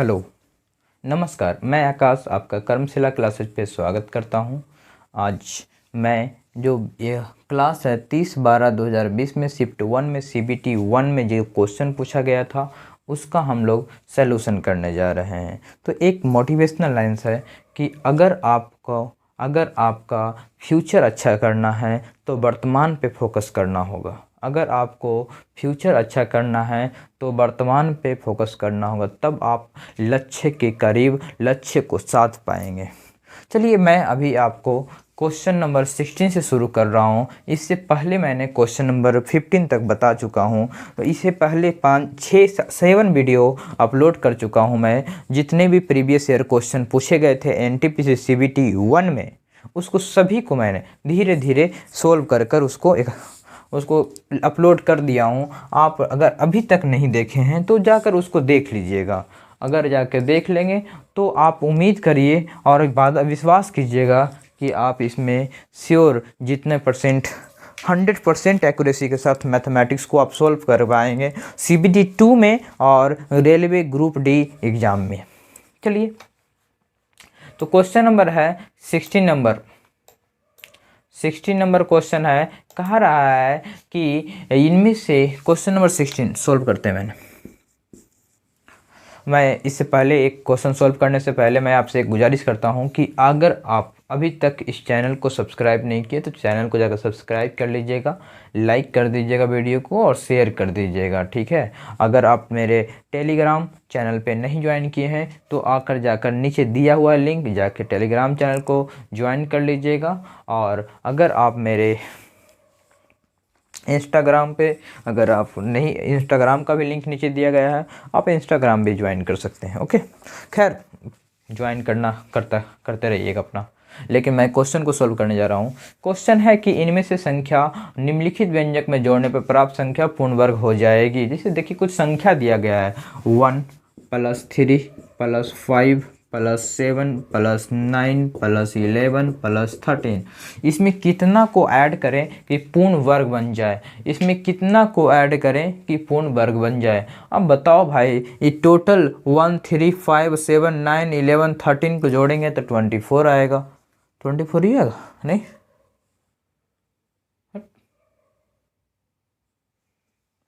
Hello, नमस्कार। मैं आकाश आपका कर्मशिला क्लासेज पे स्वागत करता हूँ। आज मैं जो यह क्लास है 30/12/2020 में शिफ्ट 1 में CBT 1 में जो क्वेश्चन पूछा गया था उसका हम लोग सलूशन करने जा रहे हैं। तो एक मोटिवेशनल लाइन्स है कि अगर आपका फ्यूचर अच्छा करना है तो वर्तमान पे फोकस करना होगा। अगर आपको फ्यूचर अच्छा करना है तो वर्तमान पे फोकस करना होगा, तब आप लक्ष्य के करीब लक्ष्य को साध पाएंगे। चलिए, मैं अभी आपको क्वेश्चन नंबर 16 से शुरू कर रहा हूँ। इससे पहले मैंने क्वेश्चन नंबर 15 तक बता चुका हूँ। तो इससे पहले 7 वीडियो अपलोड कर चुका हूँ मैं। जितने भी प्रीवियस ईयर क्वेश्चन पूछे गए थे NTPC CBT 1 में, उसको सभी को मैंने धीरे धीरे सोल्व कर कर उसको अपलोड कर दिया हूँ। आप अगर अभी तक नहीं देखे हैं तो जाकर उसको देख लीजिएगा। अगर जाकर देख लेंगे तो आप उम्मीद करिए और बाद विश्वास कीजिएगा कि आप इसमें श्योर जितने परसेंट 100% एक्यूरेसी के साथ मैथमेटिक्स को आप सोल्व कर पाएंगे CBT 2 में और रेलवे ग्रुप D एग्ज़ाम में। चलिए, तो क्वेश्चन नंबर है 16 नंबर क्वेश्चन है। कह रहा है कि इनमें से क्वेश्चन नंबर 16 सोल्व करते हैं। मैं इससे पहले एक क्वेश्चन सोल्व करने से पहले मैं आपसे एक गुजारिश करता हूं कि अगर आप अभी तक इस चैनल को सब्सक्राइब नहीं किए तो चैनल को जाकर सब्सक्राइब कर लीजिएगा, लाइक कर दीजिएगा वीडियो को और शेयर कर दीजिएगा, ठीक है। अगर आप मेरे टेलीग्राम चैनल पे नहीं ज्वाइन किए हैं तो आकर जाकर नीचे दिया हुआ लिंक जाकर टेलीग्राम चैनल को ज्वाइन कर लीजिएगा। और अगर आप मेरे इंस्टाग्राम पे अगर आप नहीं, इंस्टाग्राम का भी लिंक नीचे दिया गया है, आप इंस्टाग्राम भी ज्वाइन कर सकते हैं। ओके, खैर ज्वाइन करते रहिएगा अपना। लेकिन मैं क्वेश्चन को सोल्व करने जा रहा हूँ। क्वेश्चन है कि इनमें से संख्या निम्नलिखित व्यंजक में जोड़ने पर प्राप्त संख्या पूर्ण वर्ग हो जाएगी। जैसे देखिए, कुछ संख्या दिया गया है 1 + 3 + 5 + 7 + 9 + 11 + 13। इसमें कितना को ऐड करें कि पूर्ण वर्ग बन जाए? इसमें कितना को ऐड करें कि पूर्ण वर्ग बन जाए? अब बताओ भाई, ये टोटल 1 3 5 7 9 11 13 को जोड़ेंगे तो 24 आएगा। 24 ही आएगा नहीं?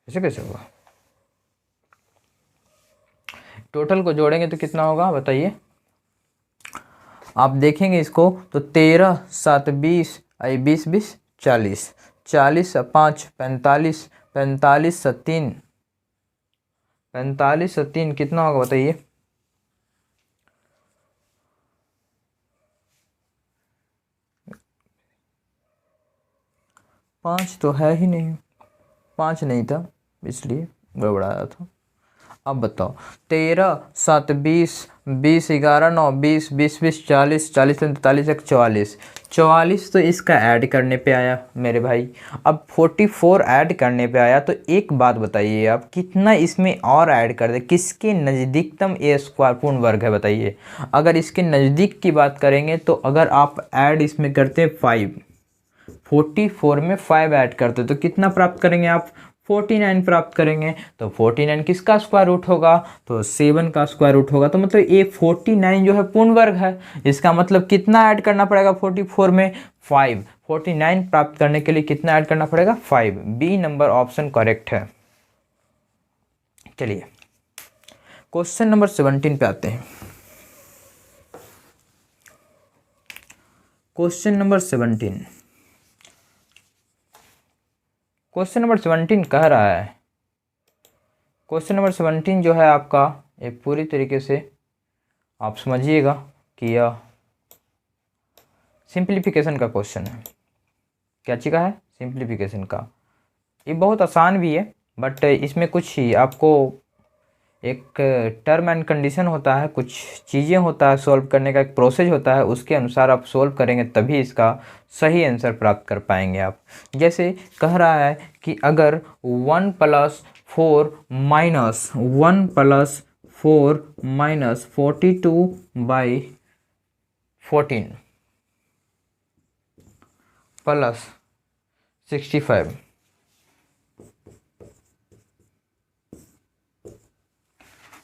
ऐसे कैसे होगा? टोटल को जोड़ेंगे तो कितना होगा बताइए? आप देखेंगे इसको तो 13 7 20 20 20 40 40 5 45 45 3 45 3 कितना होगा बताइए? 5 तो है ही नहीं, 5 नहीं था इसलिए गड़बड़ाया था। अब बताओ, 13 7 20 20 11 9 20 20 20 40 40 43 44 44 तो इसका ऐड करने पे आया मेरे भाई। अब 44 ऐड करने पे आया तो एक बात बताइए, आप कितना इसमें और ऐड कर दे? किसके नज़दीकतम ए स्क्वायर पूर्ण वर्ग है बताइए? अगर इसके नज़दीक की बात करेंगे तो अगर आप ऐड इसमें करते हैं 5, 44 में 5 ऐड करते तो कितना प्राप्त करेंगे आप? 49 प्राप्त करेंगे। तो 49 किसका स्क्वायर रूट होगा? तो 7 का स्क्वायर रूट होगा। तो मतलब ये 49 जो है पूर्ण वर्ग है। इसका मतलब कितना ऐड करना पड़ेगा 44 में? 5। 49 प्राप्त करने के लिए कितना ऐड करना पड़ेगा? 5। बी नंबर ऑप्शन करेक्ट है। चलिए, क्वेश्चन नंबर 17 पे आते हैं। क्वेश्चन नंबर 17 कह रहा है, क्वेश्चन नंबर 17 जो है आपका एक पूरी तरीके से आप समझिएगा कि यह सिंप्लीफिकेशन का क्वेश्चन है। क्या चीज़ का है? सिंप्लीफिकेशन का। ये बहुत आसान भी है, बट इसमें कुछ ही आपको एक टर्म एंड कंडीशन होता है, कुछ चीज़ें होता है, सॉल्व करने का एक प्रोसेस होता है, उसके अनुसार आप सॉल्व करेंगे तभी इसका सही आंसर प्राप्त कर पाएंगे आप। जैसे कह रहा है कि अगर 1 + 4 - 42/14 + 65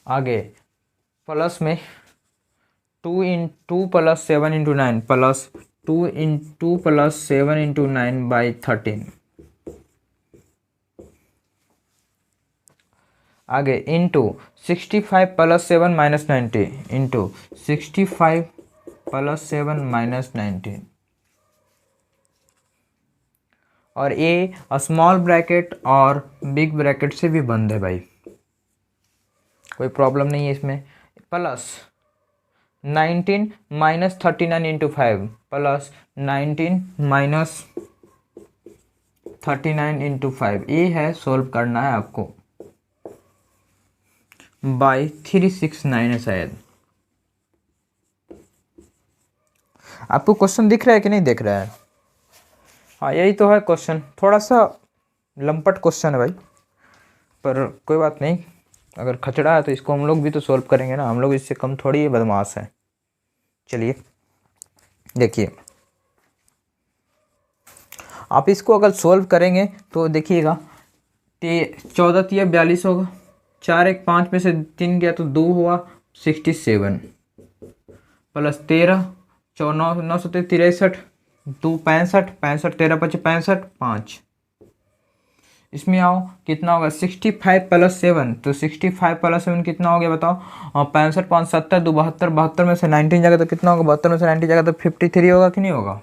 आगे प्लस में 2 plus 7 into 9 plus 2 plus 7 into 9 by 13। आगे into 65 plus 7 minus 90 into 65 plus 7 minus 90। और ये स्मॉल ब्रैकेट और बिग ब्रैकेट से भी बंद है भाई, कोई प्रॉब्लम नहीं है इसमें। Plus 19 minus 39 into 5 plus 19 minus 39 into 5, ये है सोल्व करना है आपको बाई 369 है शायद। आपको क्वेश्चन दिख रहा है कि नहीं दिख रहा है? हाँ यही तो है क्वेश्चन, थोड़ा सा लंपट क्वेश्चन है भाई, पर कोई बात नहीं, अगर खचड़ा है तो इसको हम लोग भी तो सोल्व करेंगे ना, हम लोग इससे कम थोड़ी ही बदमाश हैं। चलिए देखिए, आप इसको अगर सोल्व करेंगे तो देखिएगा 14 तिया 42 होगा, 4 1 5 में से 3 गया तो 2 हुआ 67 प्लस 13 9 9 7 63 2 65 65 13 5 65 5। इसमें आओ कितना होगा 65 प्लस 7, तो 65 प्लस 7 कितना हो गया बताओ? और 65 5 70 2 72, 72 में से 19 जाएगा तो कितना होगा? 72 में से 90 जाएगा तो 53 होगा कि नहीं होगा?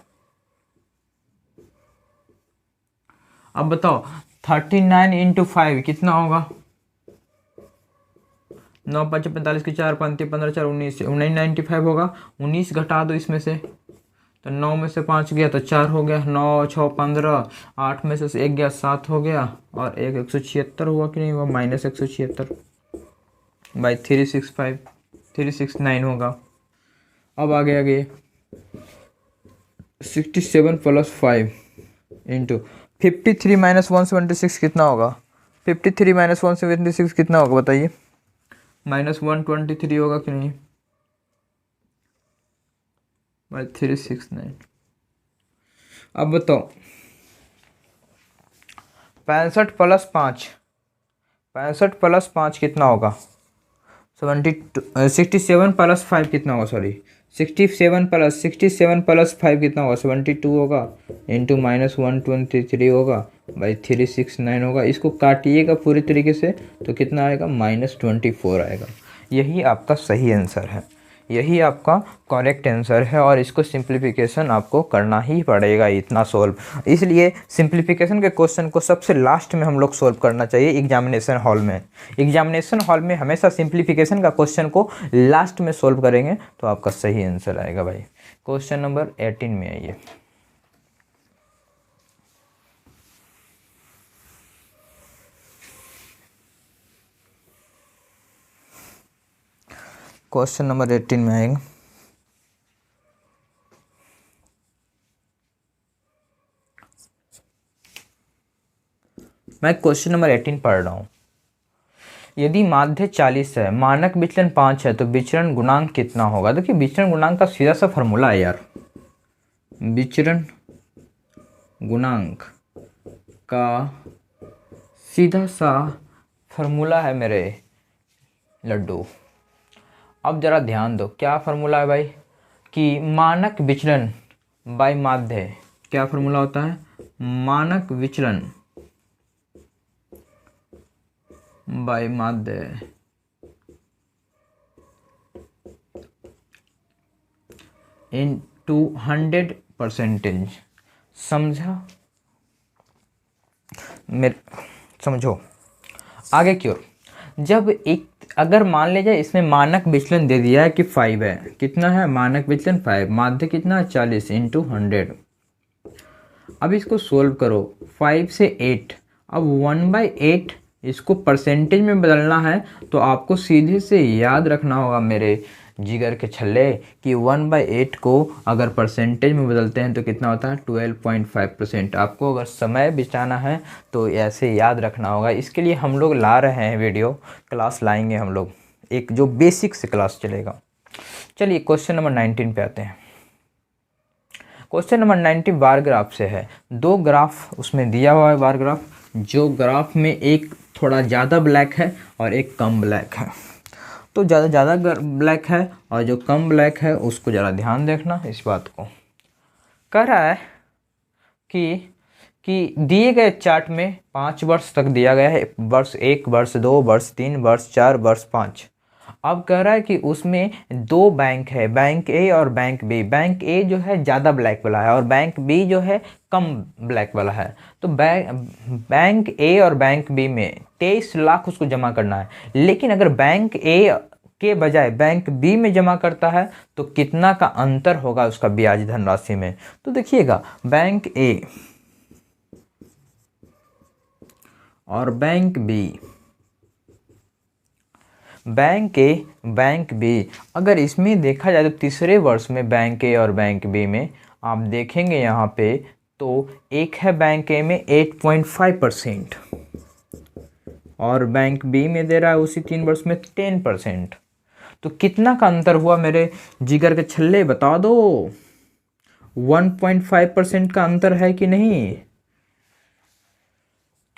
अब बताओ 39 इंटू 5 कितना होगा? 9 5 45 की 4 5 15 4 19 95 होगा। 19 घटा दो इसमें से, तो 9 में से 5 गया तो 4 हो गया, 9 6 15, 8 में से 1 गया 7 हो गया, और 176 हुआ कि नहीं हुआ? माइनस 176 बाई 365 369 होगा। अब आगे 67 प्लस 5 इंटू 53 माइनस 176 कितना होगा? 53 माइनस 176 कितना होगा बताइए? माइनस 123 होगा कि नहीं? बाई 369। अब बताओ 65 प्लस 5, 65 प्लस 5 कितना होगा? 67 प्लस 5 कितना होगा? सॉरी 67 प्लस 5 कितना होगा? 72 होगा इंटू माइनस 123 होगा बाई 369 होगा। इसको काटिएगा पूरी तरीके से तो कितना आएगा? माइनस 24 आएगा। यही आपका सही आंसर है, यही आपका करेक्ट आंसर है, और इसको सिंप्लीफिकेशन आपको करना ही पड़ेगा इतना सोल्व। इसलिए सिंप्लीफिकेशन के क्वेश्चन को सबसे लास्ट में हम लोग सोल्व करना चाहिए एग्जामिनेशन हॉल में। एग्जामिनेशन हॉल में हमेशा सिंप्लीफिकेशन का क्वेश्चन को लास्ट में सोल्व करेंगे तो आपका सही आंसर आएगा भाई। क्वेश्चन नंबर 18 में आइए। क्वेश्चन नंबर 18 में आएगा, मैं क्वेश्चन नंबर 18 पढ़ रहा हूँ। यदि माध्य 40 है, मानक विचलन 5 है, तो विचरण गुणांक कितना होगा? देखिए विचरण गुणांक का सीधा सा फॉर्मूला है यार, विचरण गुणांक का सीधा सा फॉर्मूला है मेरे लड्डू। अब जरा ध्यान दो, क्या फार्मूला है भाई? कि मानक विचलन बाय माध्य, क्या फार्मूला होता है? मानक विचलन बाय माध्य इनटू 100%। समझा मेरे? समझो आगे क्यों। जब एक अगर मान ले जाए इसमें मानक विचलन दे दिया है कि 5 है, कितना है मानक विचलन? 5, माध्य कितना है? 40 इंटू 100। अब इसको सोल्व करो 5 से 8, अब 1/8 इसको परसेंटेज में बदलना है, तो आपको सीधे से याद रखना होगा मेरे जिगर के छल्ले कि 1/8 को अगर परसेंटेज में बदलते हैं तो कितना होता है? 12.5%। आपको अगर समय बचाना है तो ऐसे याद रखना होगा। इसके लिए हम लोग ला रहे हैं वीडियो क्लास, लाएंगे हम लोग, एक जो बेसिक से क्लास चलेगा। चलिए क्वेश्चन नंबर 19 पे आते हैं। क्वेश्चन नंबर 19 बार ग्राफ से है। दो ग्राफ उसमें दिया हुआ है, बार ग्राफ, जो ग्राफ में एक थोड़ा ज़्यादा ब्लैक है और एक कम ब्लैक है। तो ज़्यादा ब्लैक है और जो कम ब्लैक है उसको ज़रा ध्यान देखना इस बात को। कह रहा है कि दिए गए चार्ट में 5 वर्ष तक दिया गया है, वर्ष 1, वर्ष 2, वर्ष 3, वर्ष 4, वर्ष 5। अब कह रहा है कि उसमें 2 बैंक है, बैंक ए और बैंक बी। बैंक ए जो है ज़्यादा ब्लैक वाला है और बैंक बी जो है कम ब्लैक वाला है। तो बैंक ए और बैंक बी में 23 लाख उसको जमा करना है, लेकिन अगर बैंक ए के बजाय बैंक बी में जमा करता है तो कितना का अंतर होगा उसका ब्याज धनराशि में। तो देखिएगा, बैंक ए और बैंक बी, बैंक ए बैंक बी, अगर इसमें देखा जाए तो तीसरे वर्ष में बैंक ए और बैंक बी में आप देखेंगे यहाँ पे, तो एक है बैंक ए में 8.5% और बैंक बी में दे रहा है उसी 3 वर्ष में 10%। तो कितना का अंतर हुआ मेरे जिगर के छल्ले, बता दो। 1.5% का अंतर है कि नहीं?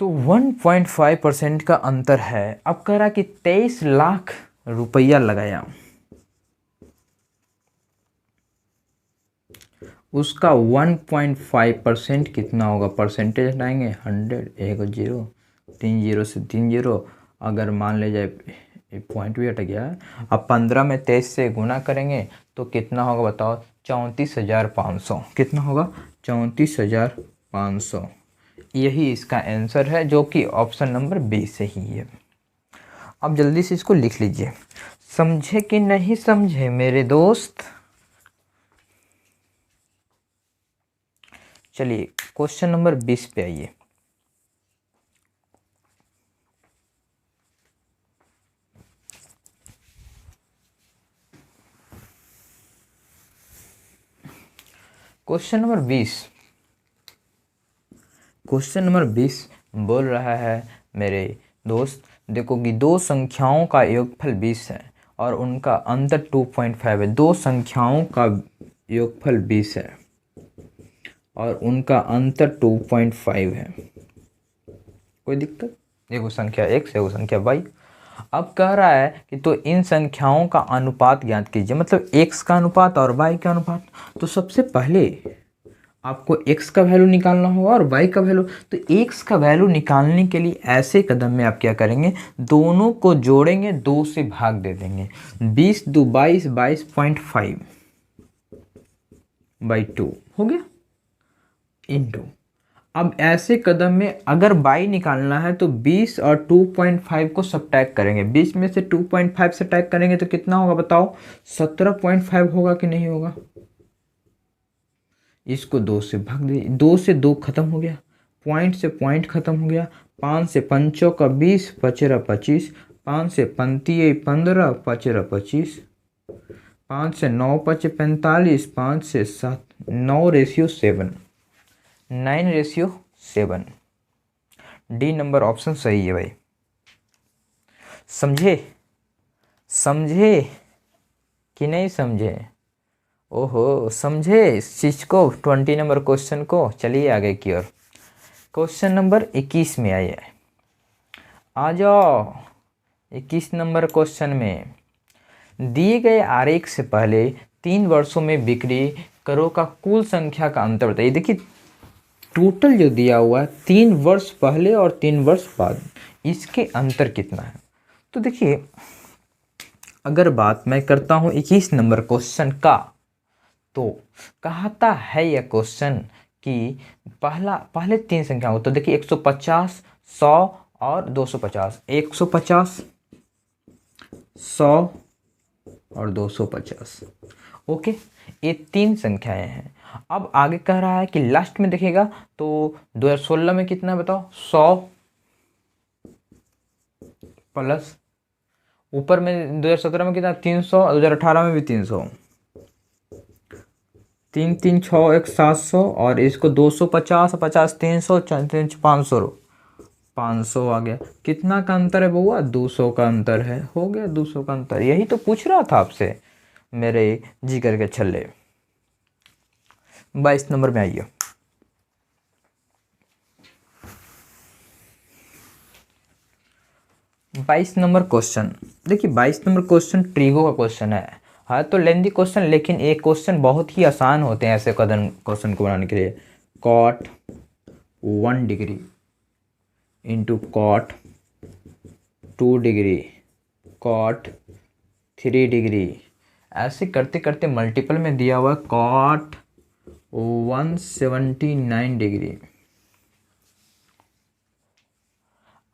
तो 1.5% का अंतर है। अब कह रहा कि 23 लाख रुपया लगाया, उसका 1.5% कितना होगा? परसेंटेज हटाएंगे, 100, 1 0, 3 0 से 3 0, अगर मान ले जाए पॉइंट भी हट गया है। अब 15 में 23 से गुना करेंगे तो कितना होगा बताओ? 34,500। कितना होगा? 34,500। यही इसका आंसर है, जो कि ऑप्शन नंबर बी से ही है। अब जल्दी से इसको लिख लीजिए। समझे कि नहीं समझे मेरे दोस्त? चलिए क्वेश्चन नंबर 20 पे आइए। क्वेश्चन नंबर 20 बोल रहा है मेरे दोस्त, देखो कि 2 संख्याओं का योगफल 20 है और उनका अंतर 2.5 है। 2 संख्याओं का योगफल 20 है और उनका अंतर 2.5 है। कोई दिक्कत? एगो संख्या x, एगो संख्या y। अब कह रहा है कि तो इन संख्याओं का अनुपात ज्ञात कीजिए, मतलब x का अनुपात और y का अनुपात। तो सबसे पहले आपको x का वैल्यू निकालना होगा और y का वैल्यू। तो x का वैल्यू निकालने के लिए ऐसे कदम में आप क्या करेंगे? दोनों को जोड़ेंगे, 2 से भाग दे देंगे। 20 2 22, 22.5 बाई 2 हो गया इंटू। अब ऐसे कदम में अगर y निकालना है तो 20 और 2.5 को सब्ट्रैक्ट करेंगे। 20 में से 2.5 सब्ट्रैक्ट करेंगे तो कितना होगा बताओ? 17.5 होगा कि नहीं होगा? इसको 2 से भाग दे, 2 से 2 खत्म हो गया, पॉइंट से पॉइंट खत्म हो गया। 5 से 5 का 20, 5 25, 5 से 5 15, 5 25, 5 से 9 5 45, 5 से 7 9:7, 9:7। डी नंबर ऑप्शन सही है भाई। समझे कि नहीं समझे? ओहो, समझे इस चीज को, 20 नंबर क्वेश्चन को। चलिए आगे की ओर। क्वेश्चन नंबर 21 में आइए, आ जाओ। 21 नंबर क्वेश्चन में दिए गए आरेख से पहले 3 वर्षों में बिक्री करों का कुल संख्या का अंतर बताइए। देखिए टोटल जो दिया हुआ है 3 वर्ष पहले और 3 वर्ष बाद, इसके अंतर कितना है? तो देखिए, अगर बात मैं करता हूँ 21 नंबर क्वेश्चन का, तो कहता है यह क्वेश्चन कि पहले 3 संख्या हो। तो देखिए 150, 100 और 250। 150, 100 और 250। ओके, ये 3 संख्याएं हैं। अब आगे कह रहा है कि लास्ट में देखिएगा तो 2016 में कितना है बताओ? 100 प्लस ऊपर में 2017 में कितना? 300, 2018 में भी 300, 3 3 6 1 700 और इसको 250, 50 300, 500 आ गया। कितना का अंतर है बउआ? 200 का अंतर है। हो गया 200 का अंतर। यही तो पूछ रहा था आपसे मेरे जिगर के छल्ले। 22 नंबर में आइए। 22 नंबर क्वेश्चन। देखिए 22 नंबर क्वेश्चन ट्रिगो का क्वेश्चन है तो लेंदी क्वेश्चन, लेकिन एक क्वेश्चन बहुत ही आसान होते हैं ऐसे कदम क्वेश्चन को बनाने के लिए। Cot 1 degree into cot 2 degree cot 3 degree, ऐसे करते करते मल्टीपल में दिया हुआ कॉट 179 डिग्री।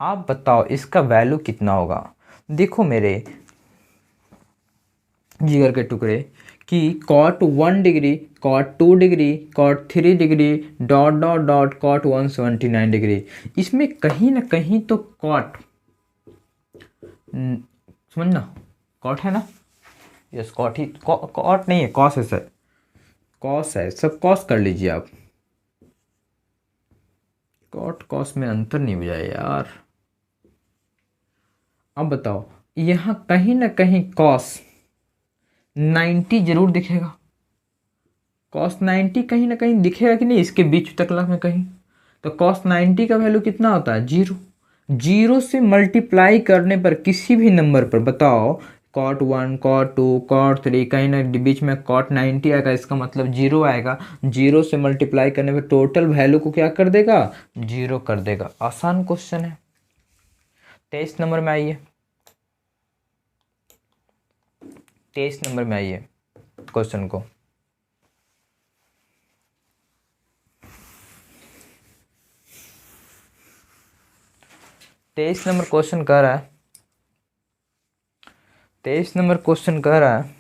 आप बताओ इसका वैल्यू कितना होगा। देखो मेरे जिगर के टुकड़े कि cot 1 degree cot 2 degree cot 3 degree dot dot dot cot 179 degree, इसमें कहीं ना कहीं तो कॉट, समझना कॉट है ना, यस कॉट ही, कॉट नहीं है कॉस है सर, कॉस है, सब कॉस कर लीजिए आप, कॉट कॉस में अंतर नहीं हो जाए यार। अब बताओ यहाँ कहीं ना कहीं कॉस 90 जरूर दिखेगा, कॉस 90 कहीं ना कहीं दिखेगा कि नहीं, इसके बीच तक में कहीं, तो कॉस 90 का वैल्यू कितना होता है, जीरो। जीरो से मल्टीप्लाई करने पर किसी भी नंबर पर बताओ कॉट 1 कॉट 2 कॉट 3 कहीं ना बीच में कॉट 90 आएगा, इसका मतलब जीरो आएगा। जीरो से मल्टीप्लाई करने पर टोटल वैल्यू को क्या कर देगा, जीरो कर देगा। आसान क्वेश्चन है। 23 नंबर में आइए, 23 नंबर में आइए क्वेश्चन को। तेईस नंबर क्वेश्चन कह रहा है, 23 नंबर क्वेश्चन कह रहा है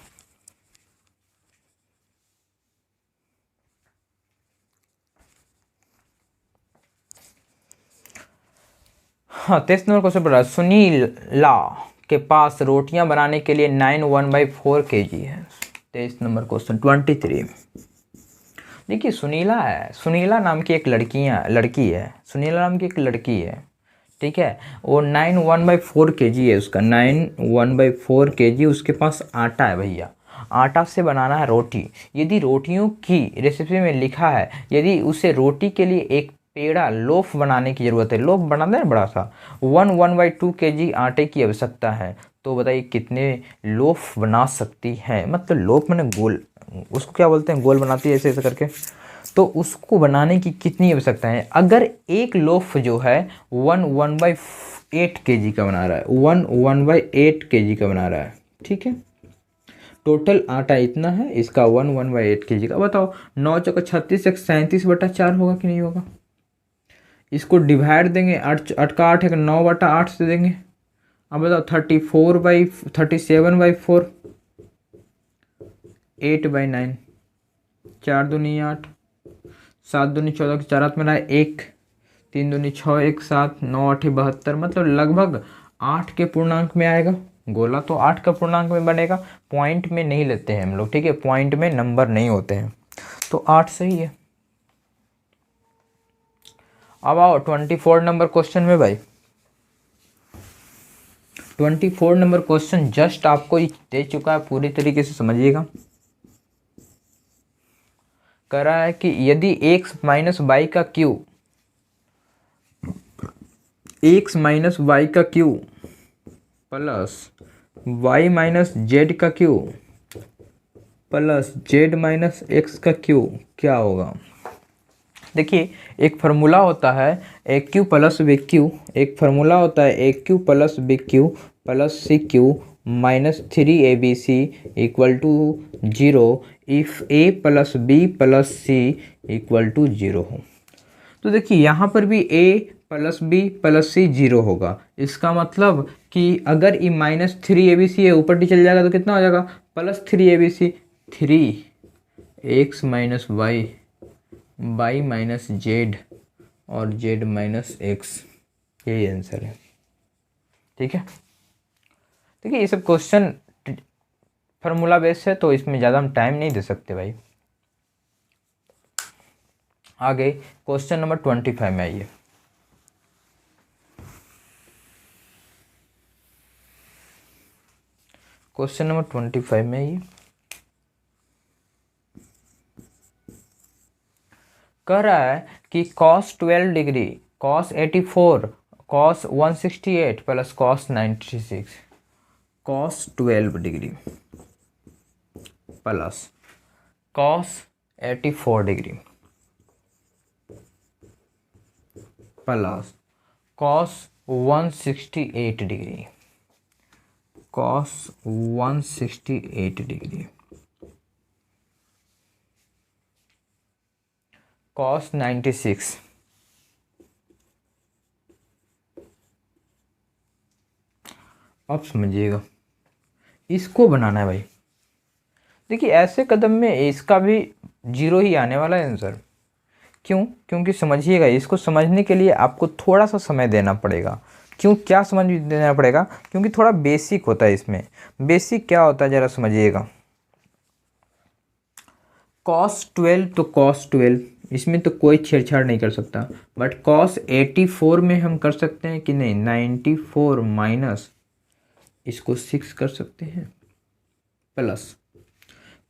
हाँ 23 नंबर क्वेश्चन पढ़ रहा है। सुनीला के पास रोटियां बनाने के लिए 9 1/4 kg है। 23 नंबर क्वेश्चन 23। देखिए सुनीला है, सुनीला नाम की एक लड़की है, सुनीला नाम की एक लड़की है, ठीक है। वो 9 1/4 kg है उसका, 9 1/4 kg उसके पास आटा है भैया। आटा से बनाना है रोटी। यदि रोटियों की रेसिपी में लिखा है यदि उसे रोटी के लिए एक पेड़ा लोफ बनाने की ज़रूरत है, लोफ बनाना है बड़ा सा, 1/2 kg आटे की आवश्यकता है, तो बताइए कितने लोफ बना सकती है। मतलब लोफ मैंने गोल, उसको क्या बोलते हैं, गोल बनाती है ऐसे ऐसे करके, तो उसको बनाने की कितनी आवश्यकता है। अगर एक लोफ जो है 1/8 kg का बना रहा है, 1/8 kg का बना रहा है, ठीक है, टोटल आटा इतना है, इसका 1/8 kg का। बताओ 9 चौका 36 37/4 होगा कि नहीं होगा। इसको डिवाइड देंगे, 8 का 8 है, 9/8 से देंगे। अब बताओ 37/4 8/9, 4 दूनी 8, 7 दूनी 14 के 4 हाथ में रहा 1, 3 दूनी 6 1 7 9 8 72, मतलब लगभग 8 के पूर्णांक में आएगा। गोला तो 8 का पूर्णांक में बनेगा, पॉइंट में नहीं लेते हैं हम लोग, ठीक है, पॉइंट में नंबर नहीं होते हैं, तो 8 सही है। अब आओ 24 नंबर क्वेश्चन में भाई। 24 नंबर क्वेश्चन जस्ट आपको दे चुका है, पूरी तरीके से समझिएगा। कह रहा है कि यदि x माइनस वाई का क्यूब, x माइनस वाई का cube plus y minus z का cube plus z minus x का क्यूब क्या होगा। देखिए एक फार्मूला होता है a cube plus b cube, एक फार्मूला होता है a cube plus b cube plus c cube minus 3abc equal to 0 if a plus b plus c equal to 0 हो। तो देखिए यहाँ पर भी a प्लस बी प्लस सी 0 होगा, इसका मतलब कि अगर ये माइनस 3abc है ऊपर डी चल जाएगा तो कितना हो जाएगा, plus 3abc, 3x minus Y Y minus Z और जेड माइनस एक्स, यही आंसर है, ठीक है। देखिए ये सब क्वेश्चन फार्मूला बेस है तो इसमें ज़्यादा हम टाइम नहीं दे सकते भाई। आगे क्वेश्चन नंबर 25 में आइए। क्वेश्चन नंबर 25 में आइए। कह रहा है कि cos 12 degree cos 84 cos 168 plus cos 96, cos 12 degree plus cos 84 degree plus cos 168 degree, cos 168 degree, cos 96, अब समझिएगा इसको बनाना है भाई। देखिए ऐसे कदम में इसका भी जीरो ही आने वाला है आंसर। क्यों? क्योंकि समझिएगा, इसको समझने के लिए आपको थोड़ा सा समय देना पड़ेगा। क्यों, क्या समझ देना पड़ेगा? क्योंकि थोड़ा बेसिक होता है इसमें। बेसिक क्या होता है ज़रा समझिएगा। कॉस 12 तो कॉस 12, इसमें तो कोई छेड़छाड़ नहीं कर सकता। बट कॉस 84 में हम कर सकते हैं कि नहीं? 94 माइनस इसको 6 कर सकते हैं प्लस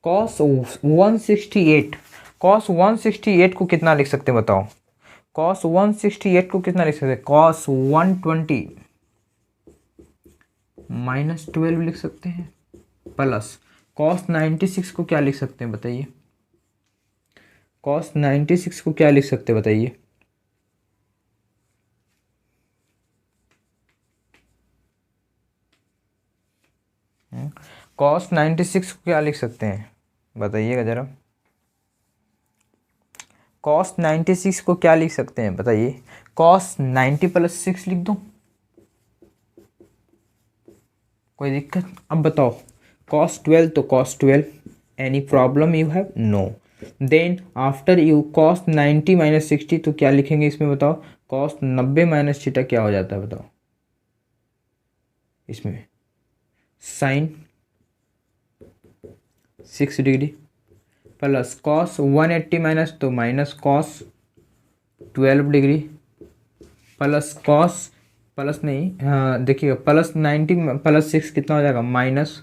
कॉस 168। कॉस 168 को कितना लिख सकते हैं बताओ? कॉस 168 को कितना लिख सकते हैं? कॉस 120 माइनस 12 लिख सकते हैं प्लस कॉस 96 को क्या लिख सकते हैं बताइए? कॉस 96 को क्या लिख सकते हैं बताइए? कॉस 96 को क्या लिख सकते हैं बताइएगा ज़रा? कॉस 96 को क्या लिख सकते हैं बताइए? कॉस 90 प्लस 6 लिख दो, कोई दिक्कत? अब बताओ, कॉस 12 तो cos 12, any problem you have? No. Then after you cos 90 minus 60 तो क्या लिखेंगे इसमें बताओ? कॉस 90 माइनस थीटा क्या हो जाता है बताओ इसमें? Sine 6 degree plus cos 180 minus तो minus cos 12 degree plus cos, plus नहीं, हाँ देखिएगा, प्लस 90 प्लस 6 कितना हो जाएगा? Minus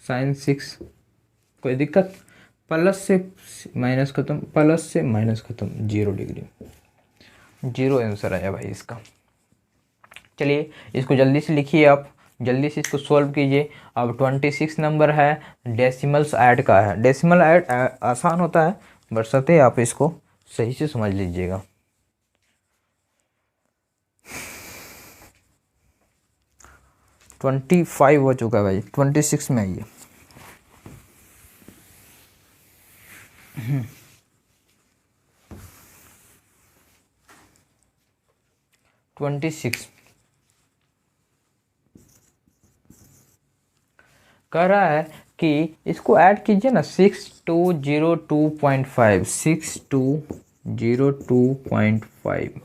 sine 6। कोई दिक्कत? प्लस से माइनस खत्म, प्लस से माइनस खत्म, 0 डिग्री। 0 आंसर आया भाई इसका। चलिए इसको जल्दी से लिखिए, आप जल्दी से इसको सॉल्व कीजिए। अब 26 नंबर है, डेसिमल्स ऐड का है। डेसिमल ऐड आसान होता है, बशर्ते आप इसको सही से समझ लीजिएगा। ट्वेंटी 25 हो चुका है भाई, 26 में आइए। ट्वेंटी 26 कह रहा है कि इसको ऐड कीजिए ना, 6202.5, 6202.5।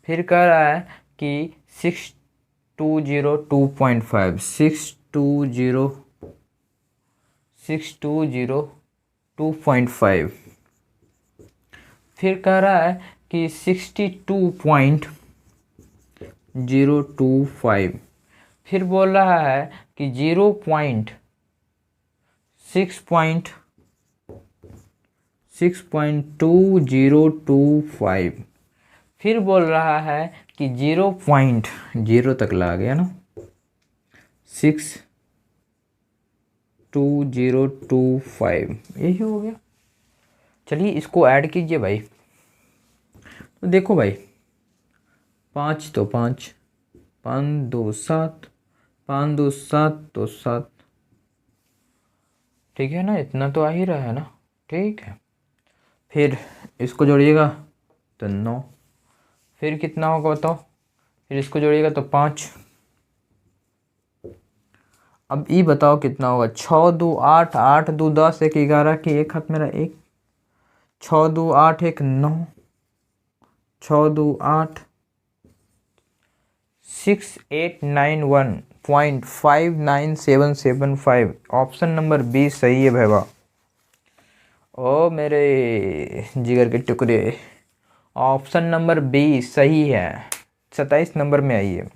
फिर कह रहा है कि 6202.5, 6202.5। फिर कह रहा है कि 62.025। फिर बोल रहा है कि 6.2025। फिर बोल रहा है कि 0.0 तक ला गया ना, 62025, यही हो गया। चलिए इसको ऐड कीजिए भाई। तो देखो भाई, 5 तो 5, 5 2 7, 5 2 7 तो 7, ठीक है ना? इतना तो आ ही रहा है ना, ठीक है। फिर इसको जोड़िएगा तो 9, फिर कितना होगा बताओ? फिर इसको जोड़िएगा तो 5। अब ये बताओ कितना होगा? 6 2 8, 8 2 10, 1 11 की एक हाथ मेरा 1, 6 2 8 1 9, 6 2 8, 6891.59775। ऑप्शन नंबर बी सही है भाई। ओ मेरे जिगर के टुकड़े, ऑप्शन नंबर बी सही है। 27 नंबर में आइए।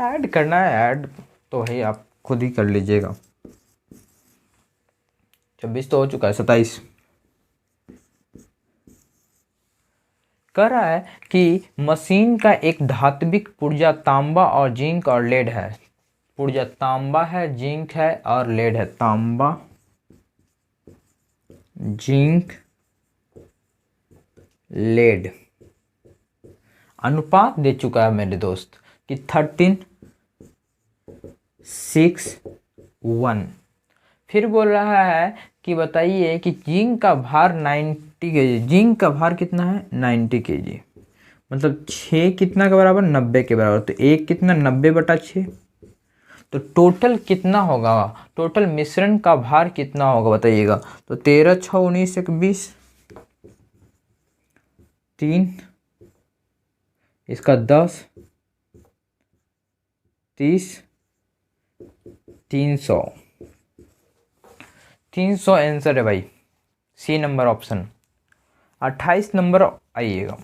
ऐड करना है, ऐड तो है, आप खुद ही कर लीजिएगा। 26 तो हो चुका है, 27। कह रहा है कि मशीन का एक धात्विक पुर्जा तांबा और जिंक और लेड है। पुर्जा तांबा है, जिंक है और लेड है। तांबा, जिंक, लेड। अनुपात दे चुका है मेरे दोस्त कि 13:6:1। फिर बोल रहा है कि बताइए कि जिंक का भार 90 kg। जिंक का भार कितना है? 90 kg। मतलब 6 कितना के बराबर? 90 के बराबर। तो एक कितना? 90/6। तो टोटल कितना होगा? टोटल मिश्रण का भार कितना होगा बताइएगा। तो 13 × 6 19 1 20, 3, इसका 10, 30, 300। 300 आंसर है भाई, सी नंबर ऑप्शन। 28 नंबर आइएगा।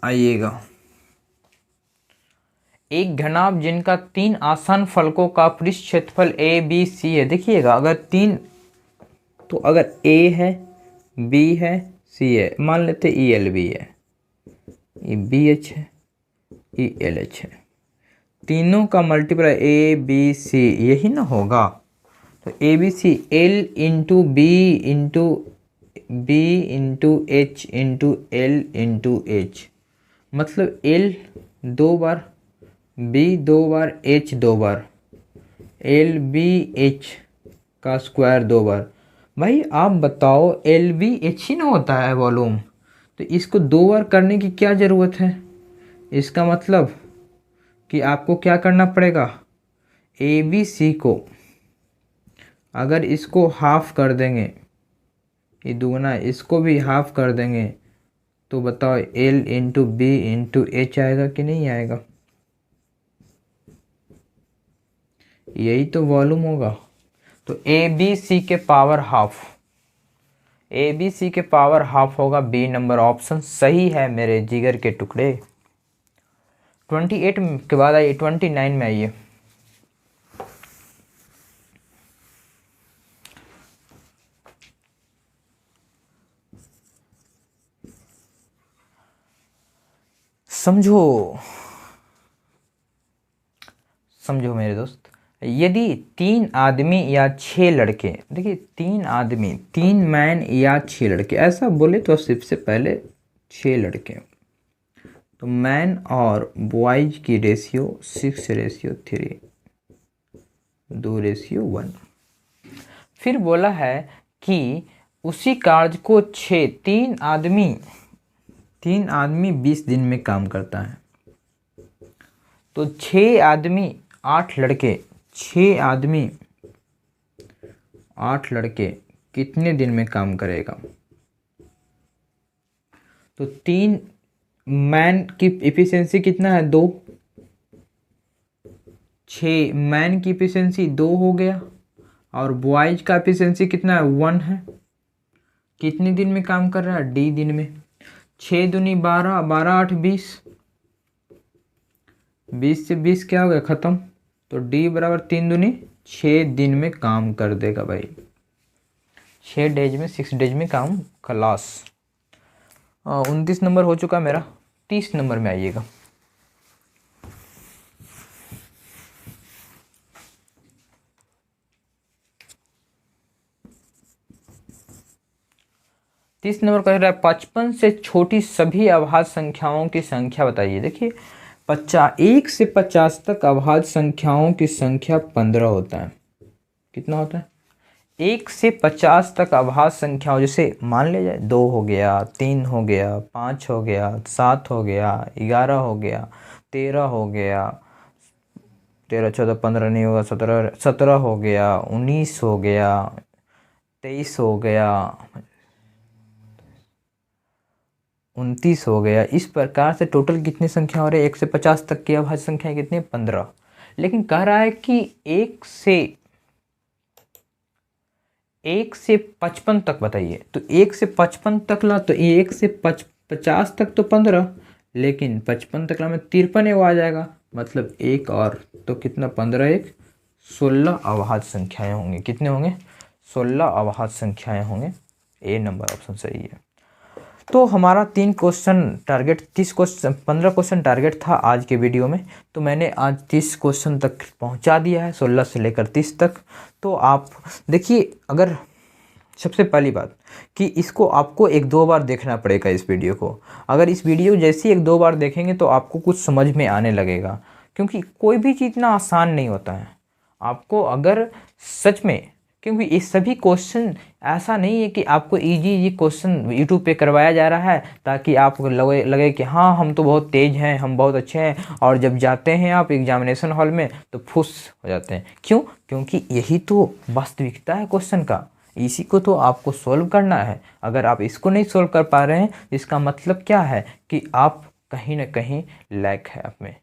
आइएगा। एक घनाभ जिनका 3 आसान फलकों का पृष्ठ क्षेत्रफल ए बी सी है। देखिएगा, अगर 3, तो अगर ए है, बी है, सी है, मान लेते ई एल बी है, ये बी एच है, ई एल एच है, तीनों का मल्टीप्लाई ए बी सी यही ना होगा। तो A B C L into B into B into H into L into H, मतलब एल 2 बार, बी 2 बार, एच 2 बार, एल बी एच का स्क्वायर 2 बार। भाई आप बताओ, एल बी एच ही ना होता है वॉल्यूम, तो इसको 2 बार करने की क्या ज़रूरत है? इसका मतलब कि आपको क्या करना पड़ेगा, ए बी सी को अगर इसको हाफ कर देंगे, ये दुगना, इसको भी हाफ कर देंगे, तो बताओ L into B into H आएगा कि नहीं आएगा? यही तो वॉल्यूम होगा। तो ए बी सी के power half, A B C के पावर हाफ होगा। बी नंबर ऑप्शन सही है मेरे जिगर के टुकड़े। 28 के बाद आइए, 29 में आइए। समझो मेरे दोस्त, यदि 3 आदमी या 6 लड़के, देखिए 3 आदमी, 3 मैन या 6 लड़के, ऐसा बोले तो सबसे पहले 6 लड़के, तो मैन और बॉयज की रेशियो 6:3, 2:1। फिर बोला है कि उसी कार्य को 3 आदमी 20 दिन में काम करता है। तो 6 आदमी 8 लड़के, 6 आदमी 8 लड़के कितने दिन में काम करेगा? तो 3 मैन की एफिशिएंसी कितना है? 2। 6 मैन की एफिशिएंसी 2 हो गया, और बॉयज का एफिशिएंसी कितना है? 1 है। कितने दिन में काम कर रहा है? डी दिन में। 6 दूनी 12, 12 8 20, 20 से 20 क्या हो गया? ख़त्म। तो डी बराबर 3 दूनी 6 दिन में काम कर देगा भाई। 6 डेज में, 6 डेज में काम खलास। 29 नंबर हो चुका मेरा। 30 नंबर में आइएगा। तीस नंबर कह रहा है 55 से छोटी सभी अभाज्य संख्याओं की संख्या बताइए। देखिए 1 से 50 तक अभाज्य संख्याओं की संख्या 15 होता है। कितना होता है? 1 से 50 तक अभाज्य संख्याओं, जैसे मान लिया जाए 2 हो गया, 3 हो गया, 5 हो गया, 7 हो गया, 11 हो गया, 13 हो गया, 13 14 15 नहीं होगा, 17 हो गया, 19 हो गया, 23 हो गया, 29 हो गया। इस प्रकार से टोटल कितनी संख्या हो रही है? 1 से 50 तक की अभाज्य संख्या कितनी? 15। लेकिन कह रहा है कि 1 से 55 तक बताइए। तो 1 से 55 तक ला, तो 1 से 50 तक तो 15, लेकिन 55 तकला में 53 एगो आ जाएगा, मतलब एक और, तो कितना 15 एक 16 अवहार्य संख्याएं होंगी। कितने होंगे? 16 अवहार्य संख्याएं होंगे। ए नंबर ऑप्शन सही है। तो हमारा 3 क्वेश्चन टारगेट, 15 क्वेश्चन टारगेट था आज के वीडियो में, तो मैंने आज 30 क्वेश्चन तक पहुंचा दिया है, 16 से लेकर 30 तक। तो आप देखिए, अगर सबसे पहली बात कि इसको आपको 1-2 बार देखना पड़ेगा इस वीडियो को। अगर इस वीडियो जैसे 1-2 बार देखेंगे तो आपको कुछ समझ में आने लगेगा, क्योंकि कोई भी चीज़ इतना आसान नहीं होता है। आपको अगर सच में, क्योंकि ये सभी क्वेश्चन ऐसा नहीं है कि आपको इजी क्वेश्चन यूट्यूब पे करवाया जा रहा है ताकि आपको लगे कि हाँ हम तो बहुत तेज़ हैं, हम बहुत अच्छे हैं, और जब जाते हैं आप एग्जामिनेशन हॉल में तो फुस हो जाते हैं। क्यों? क्योंकि यही तो वास्तविकता है क्वेश्चन का, इसी को तो आपको सॉल्व करना है। अगर आप इसको नहीं सॉल्व कर पा रहे हैं, इसका मतलब क्या है कि आप कहीं ना कहीं लैक है आप में,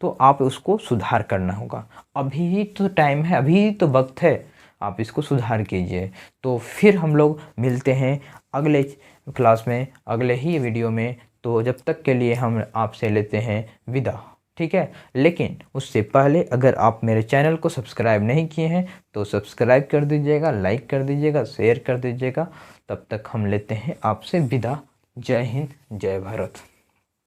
तो आप उसको सुधार करना होगा। अभी तो टाइम है, अभी तो वक्त है, आप इसको सुधार कीजिए। तो फिर हम लोग मिलते हैं अगले क्लास में, अगले ही वीडियो में। तो जब तक के लिए हम आपसे लेते हैं विदा, ठीक है। लेकिन उससे पहले अगर आप मेरे चैनल को सब्सक्राइब नहीं किए हैं तो सब्सक्राइब कर दीजिएगा, लाइक कर दीजिएगा, शेयर कर दीजिएगा। तब तक हम लेते हैं आपसे विदा। जय हिंद, जय भारत।